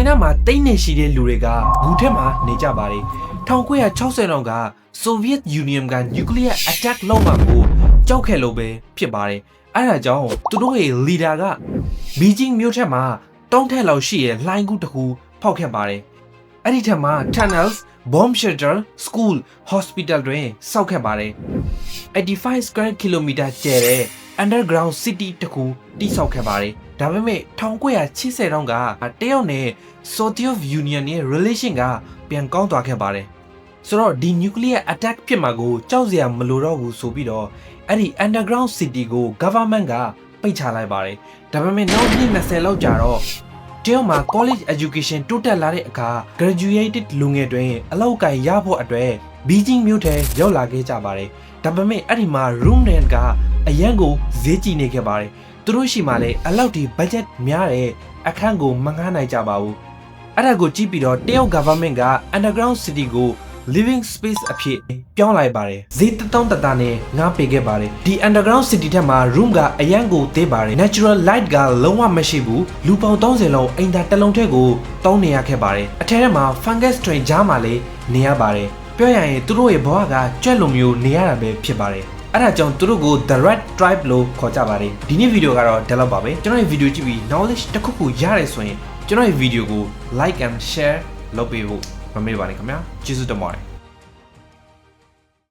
China မှာတိတ်နေရှိတဲ့လူတွေကဂူထက်မှာနေကြပါတယ်1960လောက်က Soviet Union က nuclear attack လုပ်မှာကိုကြောက်ခဲ့လို့ပဲဖြစ်ပါတယ်အဲ့ဒါကြောင့်သူတို့ရဲ့ leader က Beijing မြို့ထက်မှာတောင်းထက်လောက်ရှိရဲ့လှိုင်းကူးတစ်ခုဖောက်ခဲ့ပါတယ်အဲ့ဒီထက်မှာ tunnels bomb shelter school hospital တွေစောက်ခဲ့ပါတယ်85 square kilometer ကျယ်တဲ့ underground city တခုတိစောက်ခဲ့ပါတယ်ဒါပေမဲ့1980တောင်းကတရုတ်နဲ့ Soviet Union ရဲ့ relation ကပြန်ကောင်းသွားခဲ့ပါတယ်ဆိုတော့ဒီ nuclear attack ဖြစ်မှာကိုကြောက်စရာမလိုတော့ဘူးဆိုပြီးတော့အဲ့ဒီ underground city ကို government ကပိတ်ချလိုက်ပါတယ်ဒါပေမဲ့နောက်နှစ်20လောက်ကြာတော့တရုတ်မှာ college education တိုးတက်လာတဲ့အခါ graduated လူငယ်တွေအလောက်ကိုင်ရဖို့အတွက် Beijing မြို့ထဲရောက်လာခဲ့ကြပါတယ်ဒါပေမဲ့အဲ့ဒီမှာ room rent ကအရန်ကိုဈေးကြီးနေခဲ့ပါတယ်သူတို့ရှိမှလည်းအလောက်ဒီ budget များတဲ့အခန်းကိုမငှားနိုင်ကြပါဘူးအဲ့ဒါကိုကြည့်ပြီးတော့တရုတ် government က underground city ကို living space အဖြစ်ပြောင်းလိုက်ပါတယ်ဈေးတောင်းတနဲ့ငှားပေးခဲ့ပါတယ်ဒီ underground city ထက်မှာ room ကအရန်ကိုသေးပါတယ် natural light ကလုံးဝမရှိဘူးလူပေါင်း30လုံးအိမ်သာတစ်လုံးထဲကိုတောင်းနေရခဲ့ပါတယ်အထက်ထဲမှာ fungus train ကြားမှာလည်းနေရပါတယ်ပြောရရင်သူတို့ရဲ့ဘဝကကြွက်လိုမျိုးနေရတာပဲဖြစ်ပါတယ်အဲ့ဒါကြောင့်သူတို့ကို the red tribe လို့ခေါ်ကြပါတယ်ဒီနေ့ဗီဒီယိုကတော့ဒီလောက်ပါပဲကျွန်တော်ရဲ့ဗီဒီယိုကြည့်ပြီး knowledge တစ်ခုခုရတယ်ဆိုရင်ကျွန်တော်ရဲ့ဗီဒီယိုကို like and share လုပ်ပေးဖို့မမေ့ပါနဲ့ခင်ဗျာကျေးဇူးတင်ပါတယ်